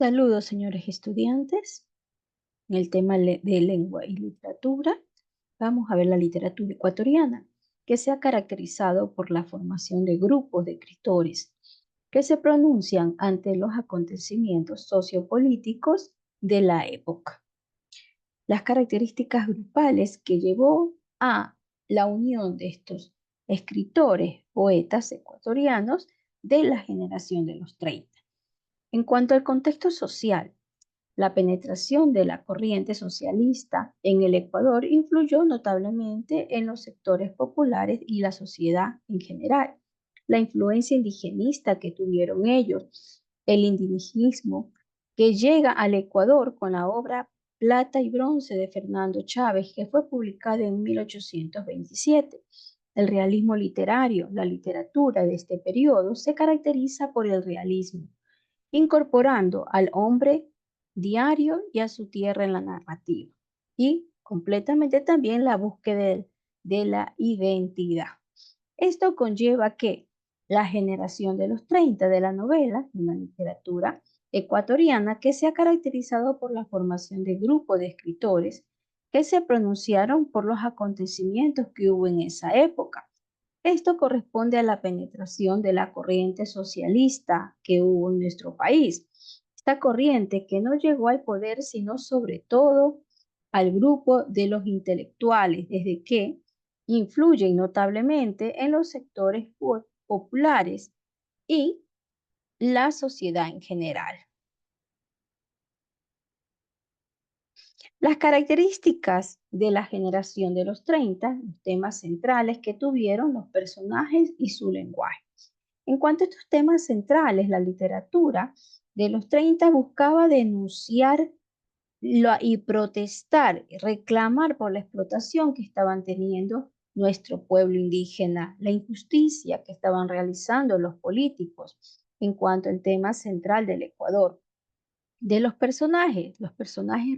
Saludos, señores estudiantes. En el tema de lengua y literatura, vamos a ver la literatura ecuatoriana, que se ha caracterizado por la formación de grupos de escritores que se pronuncian ante los acontecimientos sociopolíticos de la época. Las características grupales que llevó a la unión de estos escritores, poetas ecuatorianos de la generación de los 30. En cuanto al contexto social, la penetración de la corriente socialista en el Ecuador influyó notablemente en los sectores populares y la sociedad en general. La influencia indigenista que tuvieron ellos, el indigenismo que llega al Ecuador con la obra Plata y Bronce de Fernando Chávez, que fue publicada en 1827. El realismo literario, la literatura de este periodo, se caracteriza por el realismo incorporando al hombre diario y a su tierra en la narrativa, y completamente también la búsqueda de la identidad. Esto conlleva que la generación de los 30 de la novela, una literatura ecuatoriana que se ha caracterizado por la formación de grupos de escritores que se pronunciaron por los acontecimientos que hubo en esa época. Esto corresponde a la penetración de la corriente socialista que hubo en nuestro país. Esta corriente que no llegó al poder, sino sobre todo al grupo de los intelectuales, desde que influyen notablemente en los sectores populares y la sociedad en general. Las características de la generación de los 30, los temas centrales que tuvieron los personajes y su lenguaje. En cuanto a estos temas centrales, la literatura de los 30 buscaba denunciar y protestar, y reclamar por la explotación que estaban teniendo nuestro pueblo indígena, la injusticia que estaban realizando los políticos en cuanto al tema central del Ecuador. De los personajes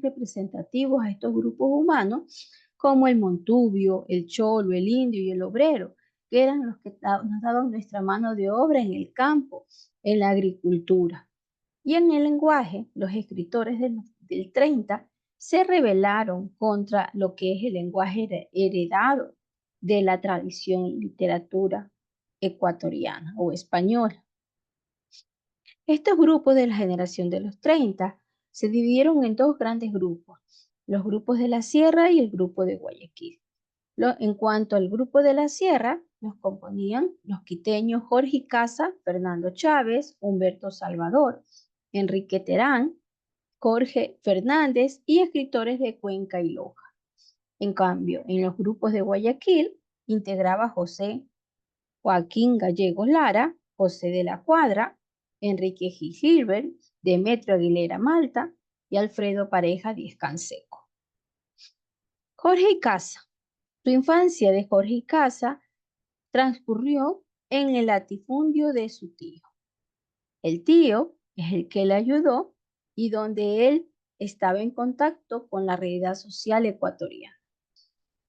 representativos a estos grupos humanos, como el montubio, el cholo, el indio y el obrero, que eran los que nos daban nuestra mano de obra en el campo, en la agricultura. Y en el lenguaje, los escritores del 30 se rebelaron contra lo que es el lenguaje heredado de la tradición y literatura ecuatoriana o española. Estos grupos de la generación de los 30 se dividieron en dos grandes grupos, los grupos de la Sierra y el grupo de Guayaquil. En cuanto al grupo de la Sierra, los componían los quiteños Jorge Casa, Fernando Chávez, Humberto Salvador, Enrique Terán, Jorge Fernández y escritores de Cuenca y Loja. En cambio, en los grupos de Guayaquil integraba José Joaquín Gallegos Lara, José de la Cuadra, Enrique G. Gilbert, Demetrio Aguilera Malta y Alfredo Pareja Díez Canseco. Jorge y Casa. Su infancia de Jorge y Casa transcurrió en el latifundio de su tío. El tío es el que le ayudó y donde él estaba en contacto con la realidad social ecuatoriana.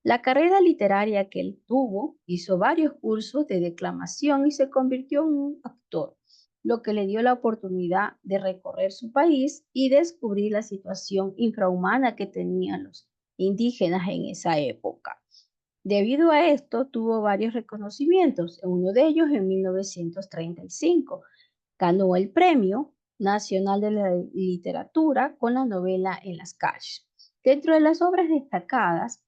La carrera literaria que él tuvo, hizo varios cursos de declamación y se convirtió en un actor, lo que le dio la oportunidad de recorrer su país y descubrir la situación infrahumana que tenían los indígenas en esa época. Debido a esto, tuvo varios reconocimientos, uno de ellos en 1935. Ganó el Premio Nacional de la Literatura con la novela En las calles. Dentro de las obras destacadas,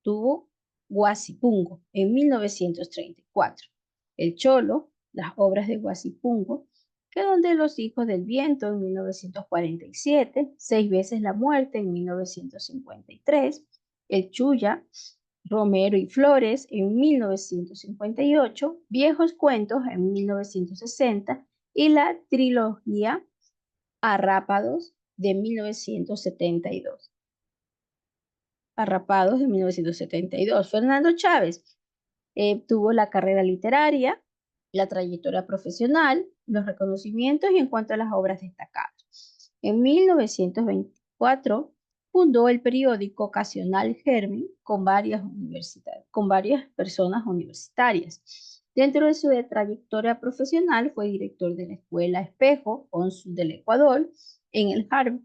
tuvo Guasipungo en 1934, El Cholo, las obras de Guasipungo, que donde los hijos del viento en 1947, Seis veces la muerte en 1953, El Chuya, Romero y Flores en 1958, Viejos cuentos en 1960 y la trilogía Arrápados de 1972. Arrapados de 1972. Fernando Chávez tuvo la carrera literaria, la trayectoria profesional, los reconocimientos y en cuanto a las obras destacadas. En 1924 fundó el periódico ocasional Germen con varias personas universitarias. Dentro de su trayectoria profesional fue director de la Escuela Espejo, cónsul del Ecuador en el Harb,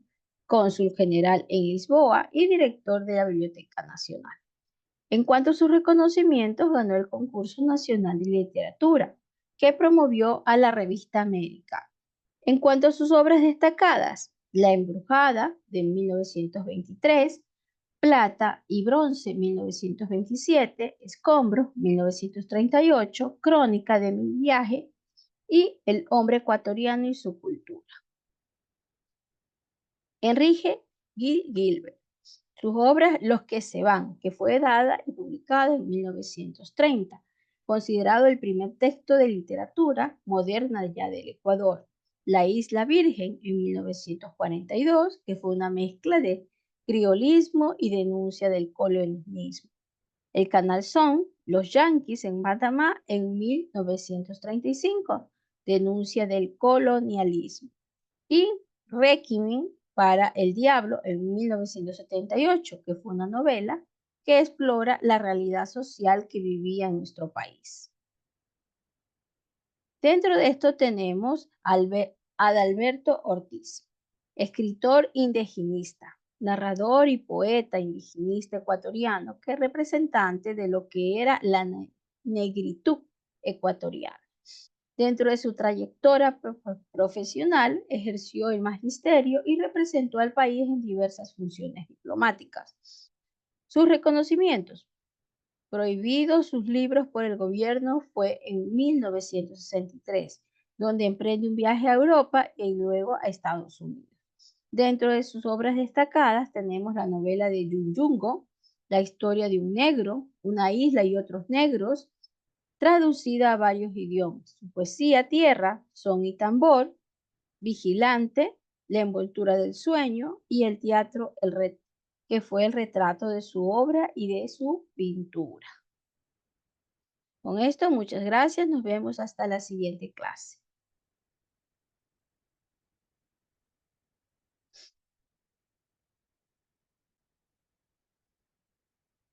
cónsul general en Lisboa y director de la Biblioteca Nacional. En cuanto a sus reconocimientos, ganó el Concurso Nacional de Literatura, que promovió a la revista América. En cuanto a sus obras destacadas, La Embrujada de 1923, Plata y Bronce 1927, Escombros 1938, Crónica de mi viaje y El hombre ecuatoriano y su cultura. Enrique Gilbert. Sus obras Los que se van, que fue dada y publicada en 1930, considerado el primer texto de literatura moderna ya del Ecuador. La Isla Virgen en 1942, que fue una mezcla de criolismo y denuncia del colonialismo. El Canal Son, Los Yankees en Panamá en 1935, denuncia del colonialismo. Y Requiem para el Diablo en 1978, que fue una novela que explora la realidad social que vivía en nuestro país. Dentro de esto tenemos Adalberto Ortiz, escritor indigenista, narrador y poeta indigenista ecuatoriano, que es representante de lo que era la negritud ecuatoriana. Dentro de su trayectoria profesional, ejerció el magisterio y representó al país en diversas funciones diplomáticas. Sus reconocimientos. Prohibidos sus libros por el gobierno fue en 1963, donde emprende un viaje a Europa y luego a Estados Unidos. Dentro de sus obras destacadas tenemos la novela de Yungo, La historia de un negro, Una isla y otros negros, traducida a varios idiomas. Su poesía Tierra, Son y Tambor, Vigilante, La envoltura del sueño y el teatro que fue el retrato de su obra y de su pintura. Con esto, muchas gracias. Nos vemos hasta la siguiente clase.